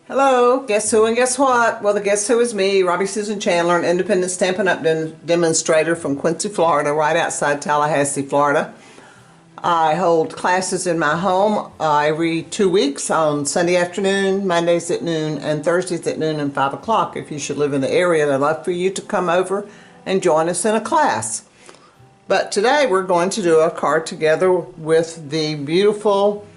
Hello, guess who and guess what? Well, the guess who is me, Robbie Susan Chandler, an independent Stampin' Up! Demonstrator from Quincy, Florida, right outside Tallahassee, Florida. I hold classes in my home every 2 weeks on Sunday afternoon, Mondays at noon, and Thursdays at noon and 5 o'clock. If you should live in the area, I'd love for you to come over and join us in a class. But today we're going to do a card together with the beautiful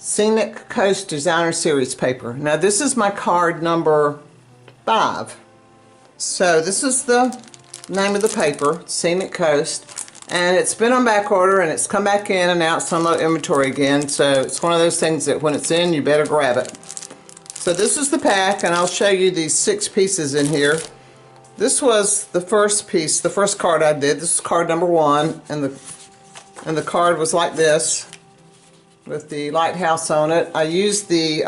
Scenic Coast Designer Series paper. Now this is my card number 5. So this is the name of the paper, Scenic Coast, and it's been on back order and it's come back in and now it's on low inventory again. So it's one of those things that when it's in, you better grab it. So this is the pack, and I'll show you these 6 pieces in here. This was the first piece, the first card I did. This is card number 1, and the card was like this, with the lighthouse on it. I used the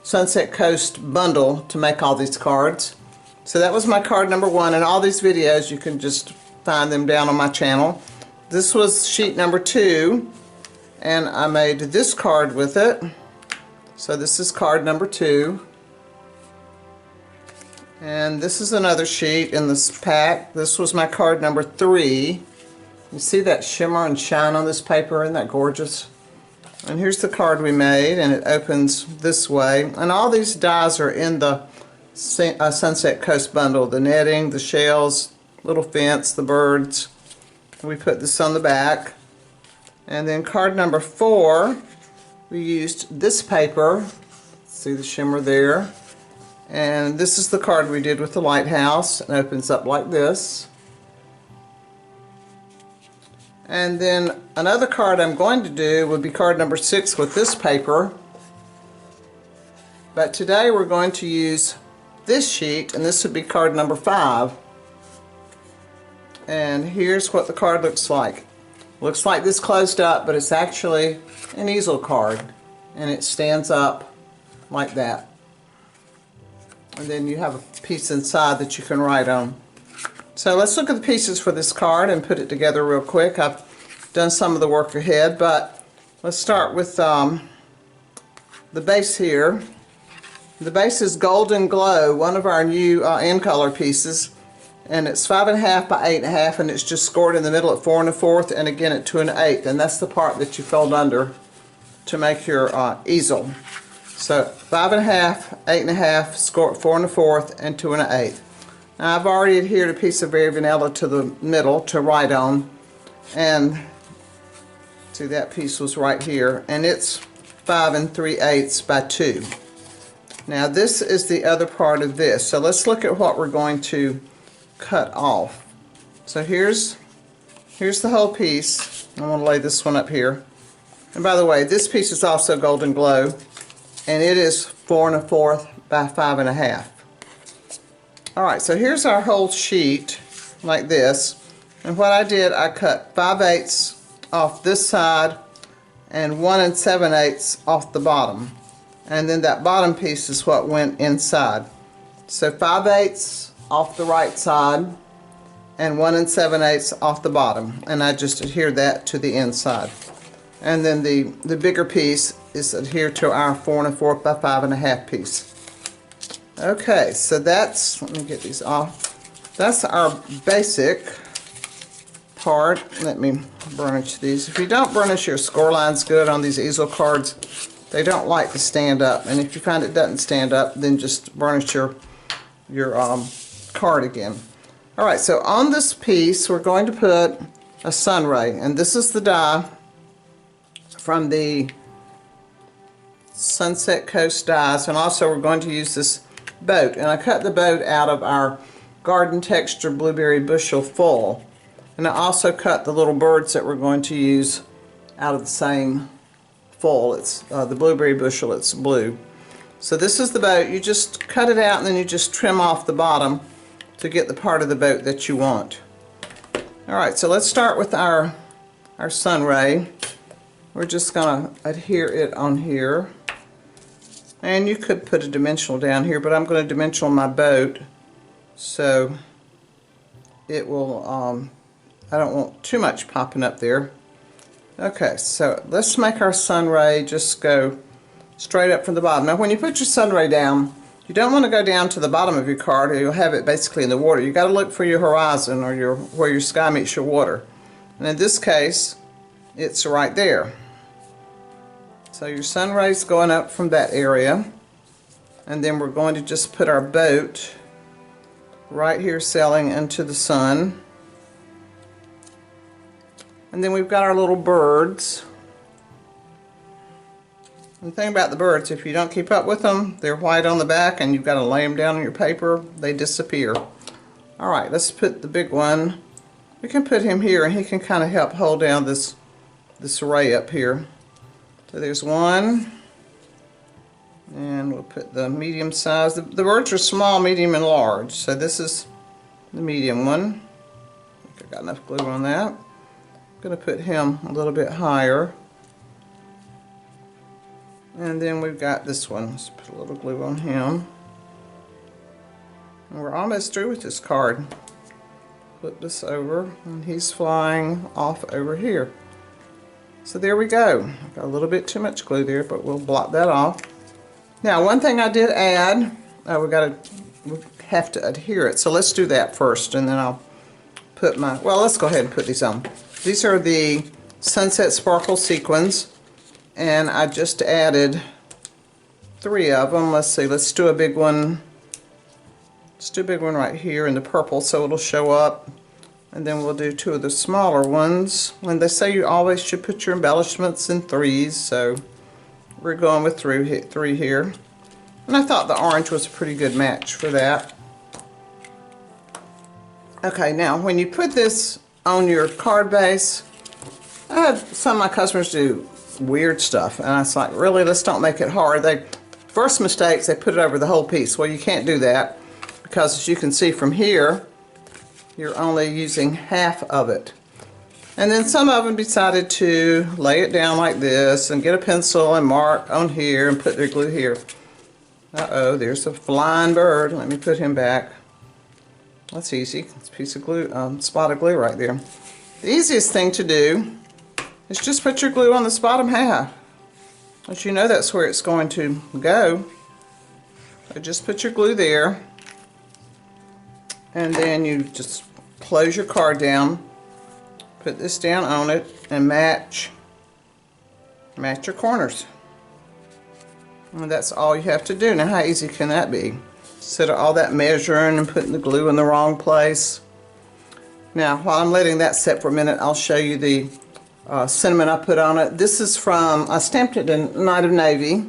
Sunset Coast bundle to make all these cards. So that was my card number 1, and all these videos you can just find them down on my channel. This was sheet number 2, and I made this card with it. So this is card number 2. And this is another sheet in this pack. This was my card number 3. You see that shimmer and shine on this paper? Isn't that gorgeous? And here's the card we made, and it opens this way. And all these dies are in the Sunset Coast bundle. The netting, the shells, little fence, the birds. We put this on the back. And then card number 4, we used this paper. See the shimmer there? And this is the card we did with the lighthouse. It opens up like this. And then another card I'm going to do would be card number 6 with this paper. But today we're going to use this sheet, and this would be card number 5. And here's what the card looks like. Looks like this closed up, but it's actually an easel card. And it stands up like that. And then you have a piece inside that you can write on. So let's look at the pieces for this card and put it together real quick. I've done some of the work ahead, but let's start with the base here. The base is Golden Glow, one of our new in color pieces, and it's 5.5 by 8.5, and it's just scored in the middle at 4 1/4, and again at 2 1/8, and that's the part that you fold under to make your easel. So 5.5, 8.5, score at 4 1/4, and 2 1/8. Now I've already adhered a piece of Very Vanilla to the middle to write on, and see that piece was right here, and it's 5 3/8 by 2. Now this is the other part of this. So let's look at what we're going to cut off. So here's the whole piece. I'm going to lay this one up here. And by the way, this piece is also Golden Glow, and it is 4 1/4 by 5.5. Alright, so here's our whole sheet like this, and what I did, I cut 5/8 off this side and 1 7/8 off the bottom, and then that bottom piece is what went inside. So 5/8 off the right side and 1 7/8 off the bottom, and I just adhered that to the inside. And then the bigger piece is adhered to our 4 1/4 by 5.5 piece. Okay, so that's, let me get these off. That's our basic part. Let me burnish these. If you don't burnish your score lines good on these easel cards, they don't like to stand up. And if you find it doesn't stand up, then just burnish your card again. Alright, so on this piece we're going to put a Sun Ray, and this is the die from the Sunset Coast dies, and also we're going to use this boat, and I cut the boat out of our Garden Texture Blueberry Bushel Full, and I also cut the little birds that we're going to use out of the same full. It's the Blueberry Bushel, it's blue. So this is the boat. You just cut it out and then you just trim off the bottom to get the part of the boat that you want. Alright, so let's start with our Sun Ray. We're just going to adhere it on here. And you could put a dimensional down here, but I'm going to dimensional my boat so it will, I don't want too much popping up there. Okay, so let's make our Sun Ray just go straight up from the bottom. Now when you put your Sun Ray down, you don't want to go down to the bottom of your card, or you'll have it basically in the water. You got to look for your horizon, or where your sky meets your water. And in this case, it's right there. So your Sun Ray's going up from that area, and then we're going to just put our boat right here sailing into the sun. And then we've got our little birds. And the thing about the birds, if you don't keep up with them, they're white on the back and you've got to lay them down on your paper, they disappear. Alright, let's put the big one. We can put him here and he can kind of help hold down this ray up here. So there's one. And we'll put the medium size. The birds are small, medium, and large. So this is the medium one. I think I've got enough glue on that. I'm going to put him a little bit higher. And then we've got this one. Let's put a little glue on him. And we're almost through with this card. Flip this over, and he's flying off over here. So there we go. I've got a little bit too much glue there, but we'll blot that off. Now, one thing I did add, we have to adhere it. So let's do that first, and then I'll put my, well, let's go ahead and put these on. These are the Sunset Sparkle Sequins. And I just added 3 of them. Let's see, let's do a big one. Let's do a big one right here in the purple so it'll show up. And then we'll do 2 of the smaller ones. When they say you always should put your embellishments in 3s, so we're going with 3 here. And I thought the orange was a pretty good match for that. Okay, now when you put this on your card base, I had some of my customers do weird stuff, and I was like, really, let's don't make it hard. First mistakes, they put it over the whole piece. Well, you can't do that, because as you can see from here, you're only using half of it. And then some of them decided to lay it down like this and get a pencil and mark on here and put their glue here. Uh-oh, there's a flying bird. Let me put him back. That's easy. It's a piece of glue, spot of glue right there. The easiest thing to do is just put your glue on this bottom half. As you know, that's where it's going to go. So just put your glue there, and then you just close your card down, put this down on it, and match your corners. And that's all you have to do. Now, how easy can that be? Instead of all that measuring and putting the glue in the wrong place. Now, while I'm letting that set for a minute, I'll show you the cinnamon I put on it. This is from, I stamped it in Night of Navy,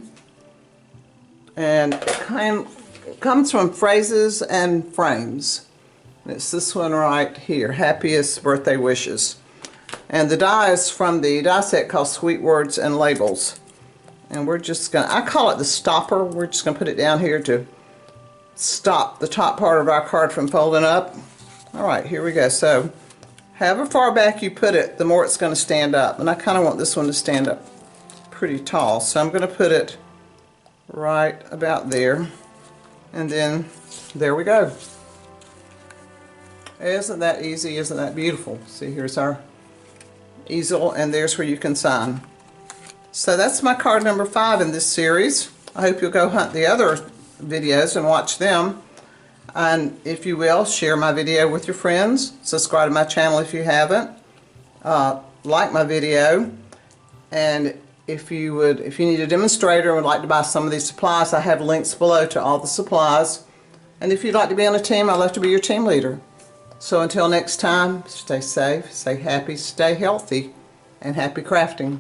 and it comes from Phrases and Frames. It's this one right here, Happiest Birthday Wishes. And the die is from the die set called Sweet Words and Labels. And we're just going to, I call it the stopper. We're just going to put it down here to stop the top part of our card from folding up. Alright, here we go. So, however far back you put it, the more it's going to stand up. And I kind of want this one to stand up pretty tall. So I'm going to put it right about there. And then, there we go. Isn't that easy? Isn't that beautiful? See, here's our easel, and there's where you can sign. So that's my card number 5 in this series. I hope you'll go hunt the other videos and watch them. And if you will, share my video with your friends. Subscribe to my channel if you haven't. Like my video. And if you need a demonstrator and would like to buy some of these supplies, I have links below to all the supplies. And if you'd like to be on a team, I'd love to be your team leader. So until next time, stay safe, stay happy, stay healthy, and happy crafting.